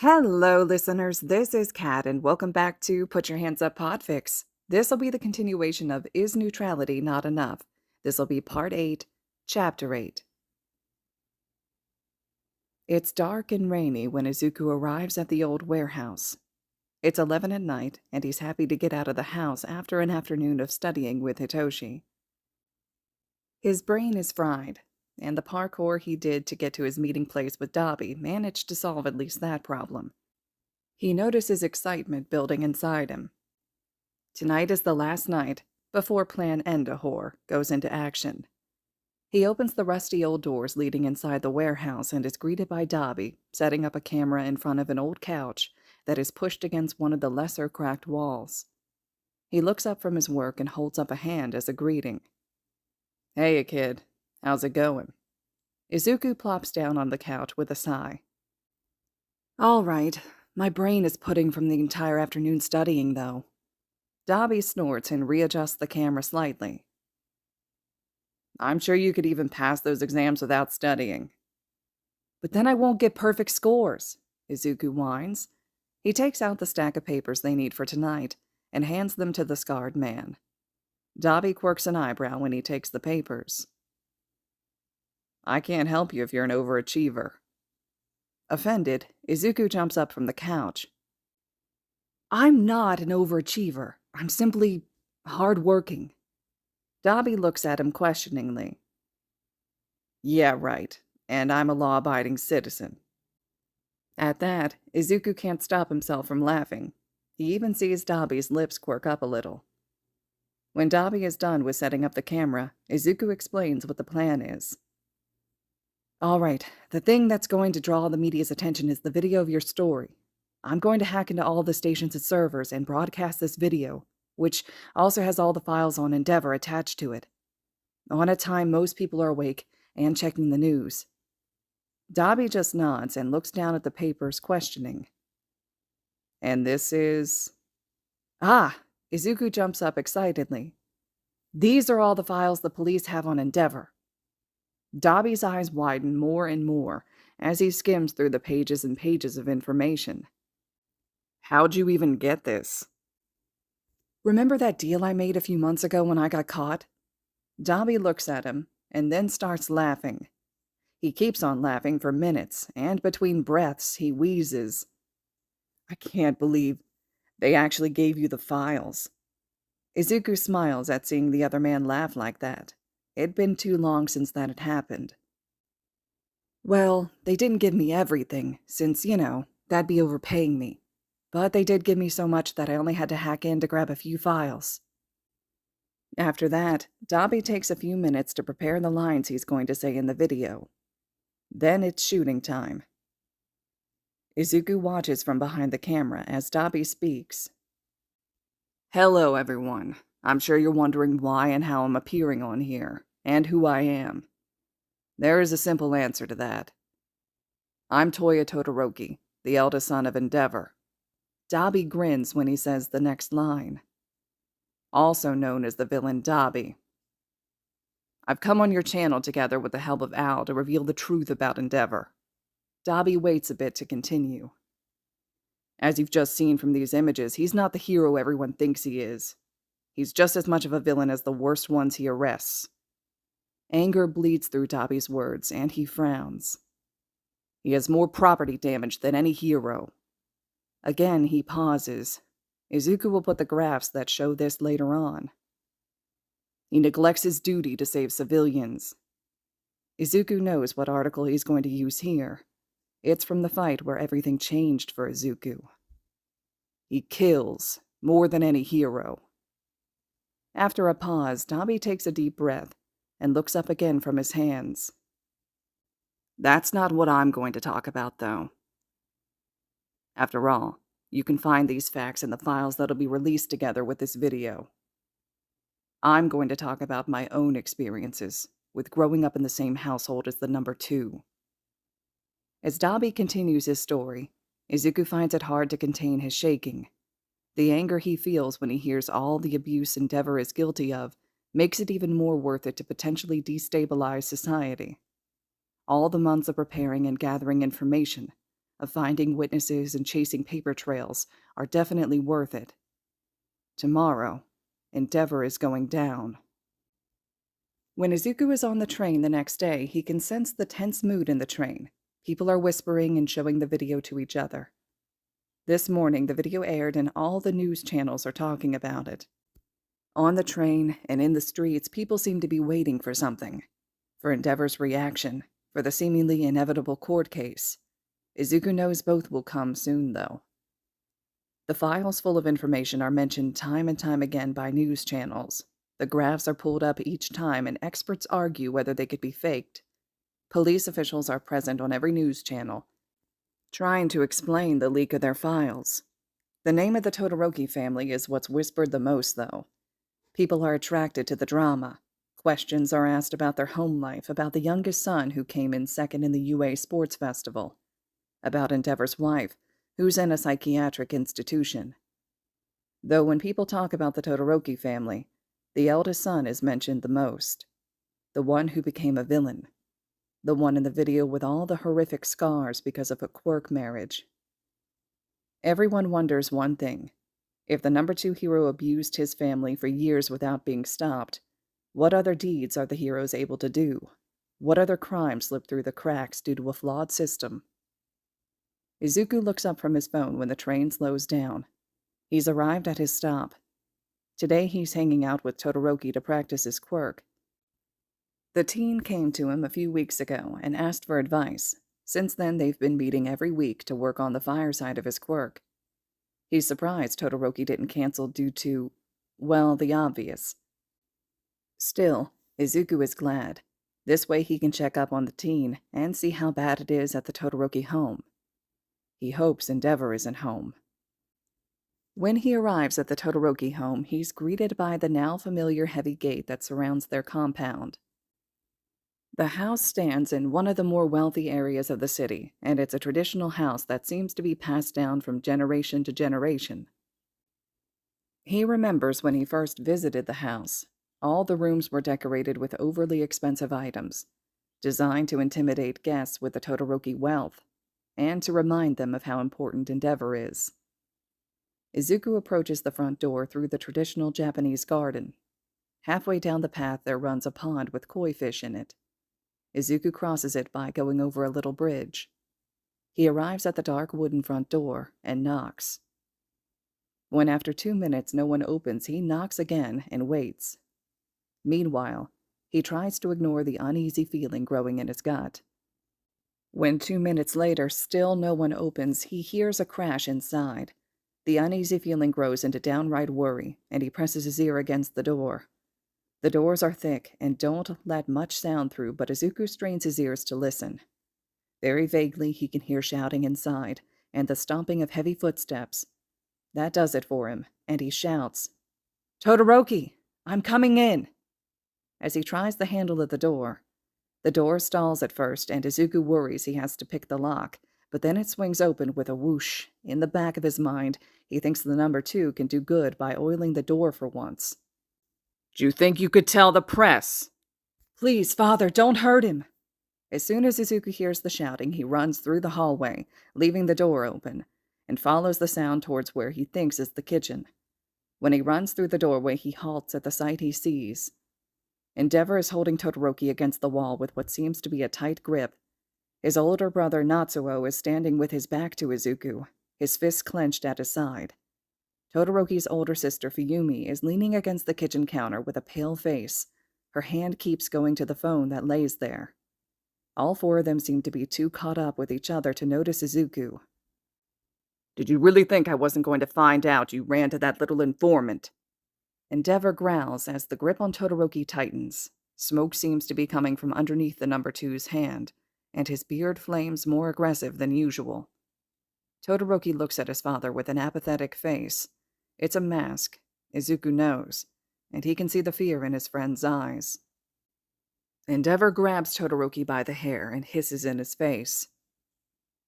Hello, listeners. This is Kat, and welcome back to Put Your Hands Up Podfics. This will be the continuation of Is Neutrality Not Enough? This will be Part 8, Chapter 8. It's dark and rainy when Izuku arrives at the old warehouse. It's 11 at night, and he's happy to get out of the house after an afternoon of studying with Hitoshi. His brain is fried, and the parkour he did to get to his meeting place with Dabi managed to solve at least that problem. He notices excitement building inside him. Tonight is the last night before Plan Endahor goes into action. He opens the rusty old doors leading inside the warehouse and is greeted by Dabi, setting up a camera in front of an old couch that is pushed against one of the lesser cracked walls. He looks up from his work and holds up a hand as a greeting. "Hey, kid. How's it going?" Izuku plops down on the couch with a sigh. "All right. My brain is pudding from the entire afternoon studying, though." Dabi snorts and readjusts the camera slightly. "I'm sure you could even pass those exams without studying." "But then I won't get perfect scores," Izuku whines. He takes out the stack of papers they need for tonight and hands them to the scarred man. Dabi quirks an eyebrow when he takes the papers. "I can't help you if you're an overachiever." Offended, Izuku jumps up from the couch. "I'm not an overachiever. I'm simply hardworking." Dabi looks at him questioningly. "Yeah, right. And I'm a law-abiding citizen." At that, Izuku can't stop himself from laughing. He even sees Dabi's lips quirk up a little. When Dabi is done with setting up the camera, Izuku explains what the plan is. "All right, the thing that's going to draw the media's attention is the video of your story. I'm going to hack into all the station's servers and broadcast this video, which also has all the files on Endeavor attached to it, on a time most people are awake and checking the news." Dabi just nods and looks down at the papers, questioning. "And this is—" "Ah!" Izuku jumps up excitedly. "These are all the files the police have on Endeavor." Dabi's eyes widen more and more as he skims through the pages and pages of information. "How'd you even get this?" "Remember that deal I made a few months ago when I got caught?" Dabi looks at him and then starts laughing. He keeps on laughing for minutes, and between breaths he wheezes. "I can't believe they actually gave you the files." Izuku smiles at seeing the other man laugh like that. It'd been too long since that had happened. "Well, they didn't give me everything, since, that'd be overpaying me. But they did give me so much that I only had to hack in to grab a few files." After that, Dabi takes a few minutes to prepare the lines he's going to say in the video. Then it's shooting time. Izuku watches from behind the camera as Dabi speaks. "Hello, everyone. I'm sure you're wondering why and how I'm appearing on here, and who I am. There is a simple answer to that. I'm Toya Todoroki, the eldest son of Endeavor." Dabi grins when he says the next line. "Also known as the villain Dabi. I've come on your channel together with the help of Al to reveal the truth about Endeavor." Dabi waits a bit to continue. "As you've just seen from these images, he's not the hero everyone thinks he is. He's just as much of a villain as the worst ones he arrests." Anger bleeds through Dabi's words, and he frowns. "He has more property damage than any hero." Again, he pauses. Izuku will put the graphs that show this later on. "He neglects his duty to save civilians." Izuku knows what article he's going to use here. It's from the fight where everything changed for Izuku. "He kills more than any hero." After a pause, Dabi takes a deep breath and looks up again from his hands. "That's not what I'm going to talk about, though. After all, you can find these facts in the files that'll be released together with this video. I'm going to talk about my own experiences with growing up in the same household as the number 2. As Dabi continues his story, Izuku finds it hard to contain his shaking. The anger he feels when he hears all the abuse Endeavor is guilty of makes it even more worth it to potentially destabilize society. All the months of preparing and gathering information, of finding witnesses and chasing paper trails are definitely worth it. Tomorrow, Endeavor is going down. When Izuku is on the train the next day, he can sense the tense mood in the train. People are whispering and showing the video to each other. This morning, the video aired and all the news channels are talking about it. On the train and in the streets, people seem to be waiting for something. For Endeavor's reaction, for the seemingly inevitable court case. Izuku knows both will come soon, though. The files full of information are mentioned time and time again by news channels. The graphs are pulled up each time, and experts argue whether they could be faked. Police officials are present on every news channel, trying to explain the leak of their files. The name of the Todoroki family is what's whispered the most, though. People are attracted to the drama. Questions are asked about their home life, about the youngest son who came in second in the UA Sports Festival, about Endeavor's wife, who's in a psychiatric institution. Though when people talk about the Todoroki family, the eldest son is mentioned the most. The one who became a villain. The one in the video with all the horrific scars because of a quirk marriage. Everyone wonders one thing. If the number 2 hero abused his family for years without being stopped, what other deeds are the heroes able to do? What other crimes slip through the cracks due to a flawed system? Izuku looks up from his phone when the train slows down. He's arrived at his stop. Today he's hanging out with Todoroki to practice his quirk. The teen came to him a few weeks ago and asked for advice. Since then, they've been meeting every week to work on the fireside of his quirk. He's surprised Todoroki didn't cancel due to, well, the obvious. Still, Izuku is glad. This way he can check up on the teen and see how bad it is at the Todoroki home. He hopes Endeavor isn't home. When he arrives at the Todoroki home, he's greeted by the now familiar heavy gate that surrounds their compound. The house stands in one of the more wealthy areas of the city, and it's a traditional house that seems to be passed down from generation to generation. He remembers when he first visited the house. All the rooms were decorated with overly expensive items, designed to intimidate guests with the Todoroki wealth, and to remind them of how important Endeavor is. Izuku approaches the front door through the traditional Japanese garden. Halfway down the path there runs a pond with koi fish in it. Izuku crosses it by going over a little bridge. He arrives at the dark wooden front door and knocks. When after 2 minutes no one opens, he knocks again and waits. Meanwhile, he tries to ignore the uneasy feeling growing in his gut. When 2 minutes later still no one opens, he hears a crash inside. The uneasy feeling grows into downright worry, and he presses his ear against the door. The doors are thick and don't let much sound through, but Izuku strains his ears to listen. Very vaguely, he can hear shouting inside, and the stomping of heavy footsteps. That does it for him, and he shouts, "Todoroki, I'm coming in!" As he tries the handle of the door stalls at first, and Izuku worries he has to pick the lock, but then it swings open with a whoosh. In the back of his mind, he thinks the number 2 can do good by oiling the door for once. "Do you think you could tell the press?" "Please, Father, don't hurt him!" As soon as Izuku hears the shouting, he runs through the hallway, leaving the door open, and follows the sound towards where he thinks is the kitchen. When he runs through the doorway, he halts at the sight he sees. Endeavor is holding Todoroki against the wall with what seems to be a tight grip. His older brother Natsuo is standing with his back to Izuku, his fists clenched at his side. Todoroki's older sister Fuyumi is leaning against the kitchen counter with a pale face. Her hand keeps going to the phone that lays there. All 4 of them seem to be too caught up with each other to notice Izuku. "Did you really think I wasn't going to find out you ran to that little informant?" Endeavor growls as the grip on Todoroki tightens. Smoke seems to be coming from underneath the number 2's hand, and his beard flames more aggressive than usual. Todoroki looks at his father with an apathetic face. It's a mask, Izuku knows, and he can see the fear in his friend's eyes. Endeavor grabs Todoroki by the hair and hisses in his face.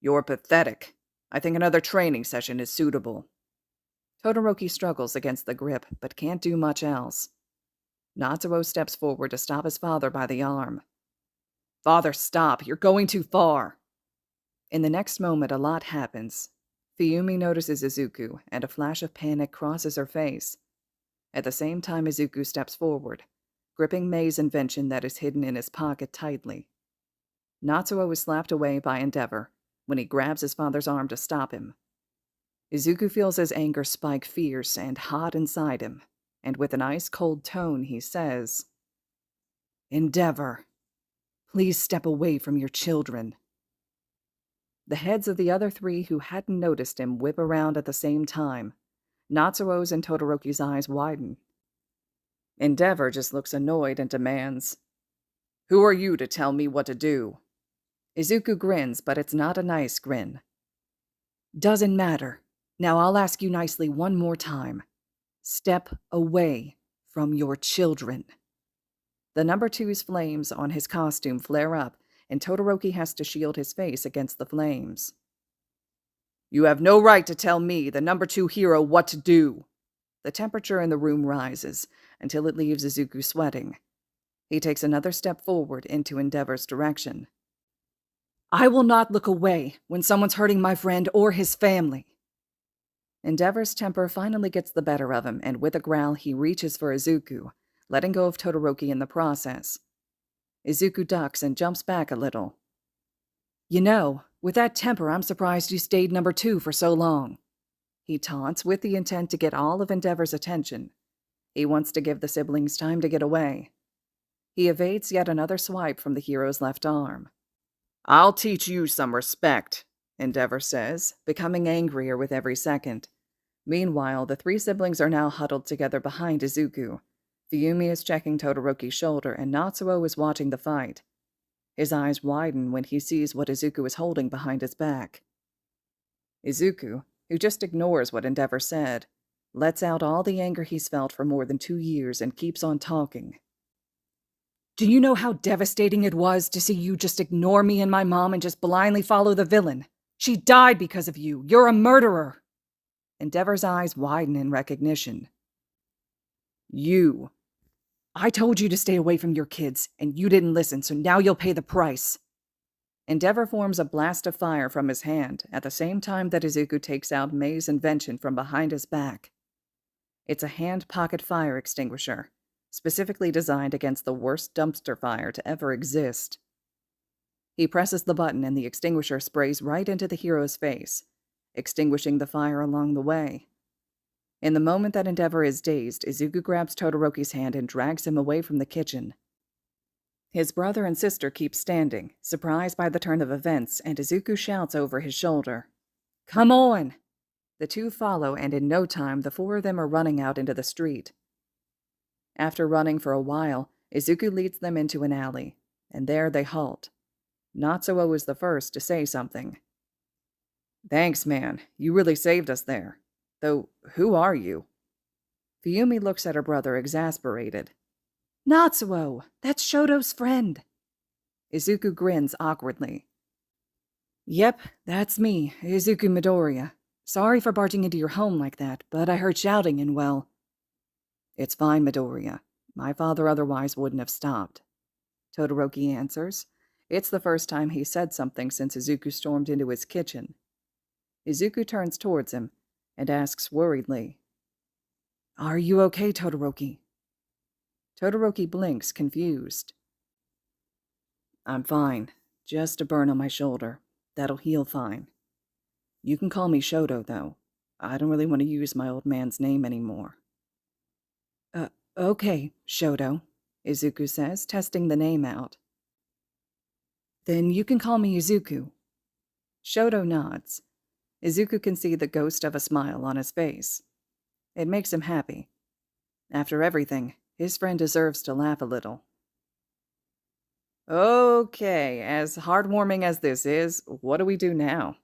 "You're pathetic. I think another training session is suitable." Todoroki struggles against the grip, but can't do much else. Natsuo steps forward to stop his father by the arm. "Father, stop. You're going too far." In the next moment, a lot happens. Fuyumi notices Izuku, and a flash of panic crosses her face. At the same time, Izuku steps forward, gripping Mei's invention that is hidden in his pocket tightly. Natsuo is slapped away by Endeavor when he grabs his father's arm to stop him. Izuku feels his anger spike fierce and hot inside him, and with an ice-cold tone he says, "Endeavor, please step away from your children." The heads of the other three who hadn't noticed him whip around at the same time. Natsuo's and Todoroki's eyes widen. Endeavor just looks annoyed and demands, "Who are you to tell me what to do?" Izuku grins, but it's not a nice grin. "Doesn't matter. Now I'll ask you nicely one more time. Step away from your children." The number two's flames on his costume flare up, and Todoroki has to shield his face against the flames. "You have no right to tell me, the number two hero, what to do." The temperature in the room rises until it leaves Izuku sweating. He takes another step forward into Endeavor's direction. "I will not look away when someone's hurting my friend or his family." Endeavor's temper finally gets the better of him, and with a growl he reaches for Izuku, letting go of Todoroki in the process. Izuku ducks and jumps back a little. "You know, with that temper, I'm surprised you stayed number two for so long." He taunts with the intent to get all of Endeavor's attention. He wants to give the siblings time to get away. He evades yet another swipe from the hero's left arm. "I'll teach you some respect," Endeavor says, becoming angrier with every second. Meanwhile, the three siblings are now huddled together behind Izuku. Fuyumi is checking Todoroki's shoulder, and Natsuo is watching the fight. His eyes widen when he sees what Izuku is holding behind his back. Izuku, who just ignores what Endeavor said, lets out all the anger he's felt for more than 2 years and keeps on talking. "Do you know how devastating it was to see you just ignore me and my mom and just blindly follow the villain? She died because of you. You're a murderer." Endeavor's eyes widen in recognition. I told you to stay away from your kids, and you didn't listen, so now you'll pay the price." Endeavor forms a blast of fire from his hand, at the same time that Izuku takes out Mei's invention from behind his back. It's a hand-pocket fire extinguisher, specifically designed against the worst dumpster fire to ever exist. He presses the button and the extinguisher sprays right into the hero's face, extinguishing the fire along the way. In the moment that Endeavor is dazed, Izuku grabs Todoroki's hand and drags him away from the kitchen. His brother and sister keep standing, surprised by the turn of events, and Izuku shouts over his shoulder, "Come on!" The two follow, and in no time, the four of them are running out into the street. After running for a while, Izuku leads them into an alley, and there they halt. Natsuo is the first to say something. "Thanks, man. You really saved us there. Though, who are you?" Fuyumi looks at her brother, exasperated. "Natsuo! That's Shoto's friend!" Izuku grins awkwardly. "Yep, that's me, Izuku Midoriya. Sorry for barging into your home like that, but I heard shouting and, well..." "It's fine, Midoriya. My father otherwise wouldn't have stopped," Todoroki answers. It's the first time he said something since Izuku stormed into his kitchen. Izuku turns towards him and asks worriedly, "Are you okay, Todoroki?" Todoroki blinks, confused. "I'm fine. Just a burn on my shoulder. That'll heal fine. You can call me Shoto, though. I don't really want to use my old man's name anymore." Okay, Shoto," Izuku says, testing the name out. "Then you can call me Izuku." Shoto nods. Izuku can see the ghost of a smile on his face. It makes him happy. After everything, his friend deserves to laugh a little. "Okay, as heartwarming as this is, what do we do now?"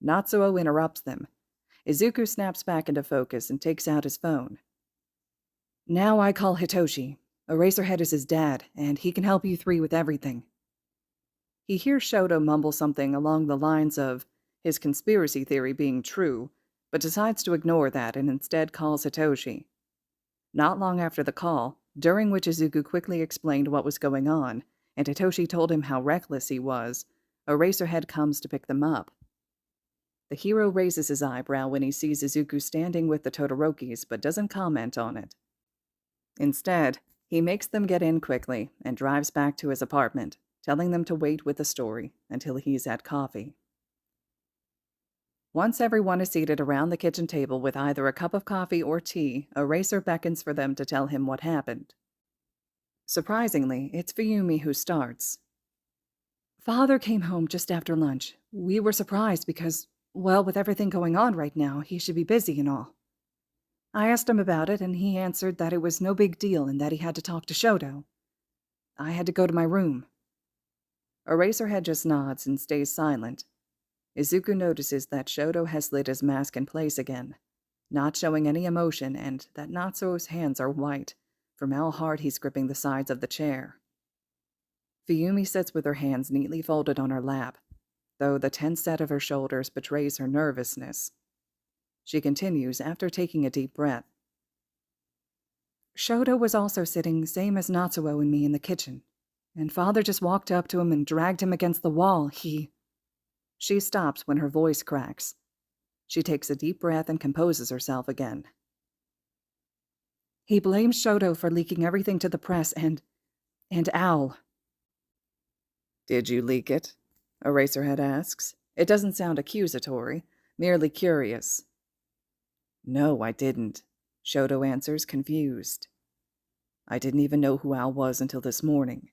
Natsuo interrupts them. Izuku snaps back into focus and takes out his phone. "Now I call Hitoshi. Eraserhead is his dad, and he can help you three with everything." He hears Shoto mumble something along the lines of his conspiracy theory being true, but decides to ignore that and instead calls Hitoshi. Not long after the call, during which Izuku quickly explained what was going on, and Hitoshi told him how reckless he was, Eraserhead comes to pick them up. The hero raises his eyebrow when he sees Izuku standing with the Todorokis, but doesn't comment on it. Instead, he makes them get in quickly and drives back to his apartment, telling them to wait with the story until he's had coffee. Once everyone is seated around the kitchen table with either a cup of coffee or tea, Eraser beckons for them to tell him what happened. Surprisingly, it's Fuyumi who starts. Father came home just after lunch. We were surprised because, well, with everything going on right now, he should be busy and all. I asked him about it, and he answered that it was no big deal and that he had to talk to Shoto. I had to go to my room. Eraserhead just nods and stays silent. Izuku notices that Shoto has slid his mask in place again, not showing any emotion, and that Natsuo's hands are white from how hard he's gripping the sides of the chair. Fuyumi sits with her hands neatly folded on her lap, though the tense set of her shoulders betrays her nervousness. She continues after taking a deep breath. Shoto was also sitting same as Natsuo and me in the kitchen, and Father just walked up to him and dragged him against the wall. She stops when her voice cracks. She takes a deep breath and composes herself again. He blames Shoto for leaking everything to the press and Owl. Did you leak it? Eraserhead asks. It doesn't sound accusatory, merely curious. No, I didn't, Shoto answers, confused. I didn't even know who Al was until this morning.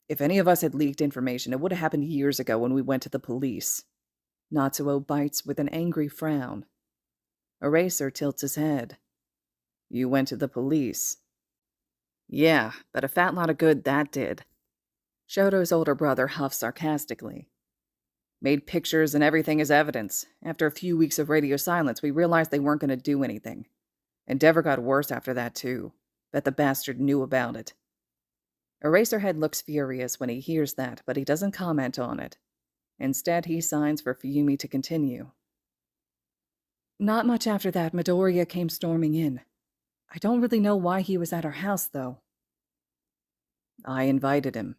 If any of us had leaked information, it would have happened years ago when we went to the police. Natsuo bites with an angry frown. Eraser tilts his head. You went to the police. Yeah, but a fat lot of good that did. Shoto's older brother huffs sarcastically. Made pictures and everything as evidence. After a few weeks of radio silence, we realized they weren't going to do anything. Endeavor got worse after that, too. Bet the bastard knew about it. Eraserhead looks furious when he hears that, but he doesn't comment on it. Instead, he signs for Fuyumi to continue. Not much after that, Midoriya came storming in. I don't really know why he was at our house, though. I invited him.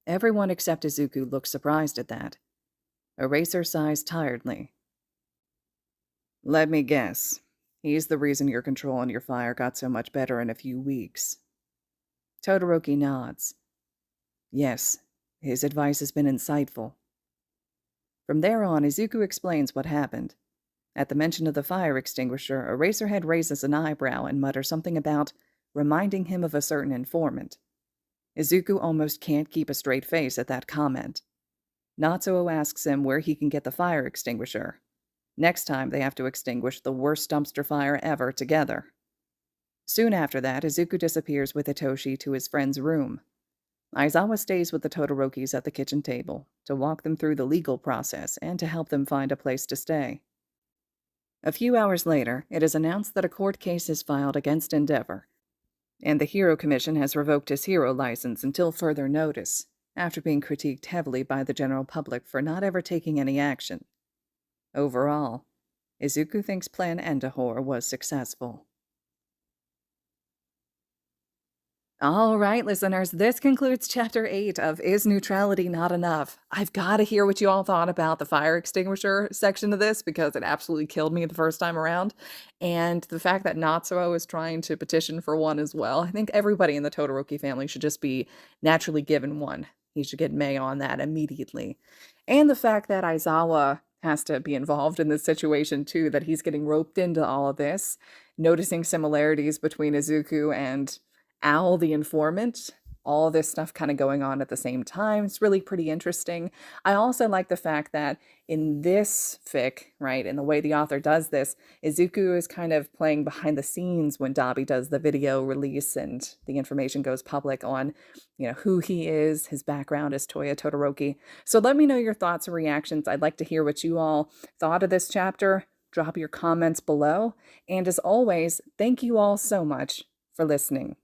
Everyone except Izuku looks surprised at that. Eraser sighs tiredly. Let me guess. He's the reason your control on your fire got so much better in a few weeks. Todoroki nods. Yes, his advice has been insightful. From there on, Izuku explains what happened. At the mention of the fire extinguisher, Eraserhead raises an eyebrow and mutters something about reminding him of a certain informant. Izuku almost can't keep a straight face at that comment. Natsuo asks him where he can get the fire extinguisher. Next time, they have to extinguish the worst dumpster fire ever together. Soon after that, Izuku disappears with Hitoshi to his friend's room. Aizawa stays with the Todorokis at the kitchen table to walk them through the legal process and to help them find a place to stay. A few hours later, it is announced that a court case is filed against Endeavor, and the Hero Commission has revoked his hero license until further notice, after being critiqued heavily by the general public for not ever taking any action. Overall, Izuku thinks Plan Endahor was successful. All right, listeners, this concludes Chapter 8 of Is Neutrality Not Enough? I've got to hear what you all thought about the fire extinguisher section of this because it absolutely killed me the first time around. And the fact that Natsuo is trying to petition for one as well. I think everybody in the Todoroki family should just be naturally given one. He should get Mei on that immediately. And the fact that Aizawa has to be involved in this situation too, that he's getting roped into all of this, noticing similarities between Izuku and Owl the informant, all this stuff kind of going on at the same time. It's really pretty interesting. I also like the fact that in this fic, right, in the way the author does this, Izuku is kind of playing behind the scenes when Dabi does the video release and the information goes public on, who he is, his background as Toya Todoroki. So let me know your thoughts and reactions. I'd like to hear what you all thought of this chapter. Drop your comments below. And as always, thank you all so much for listening.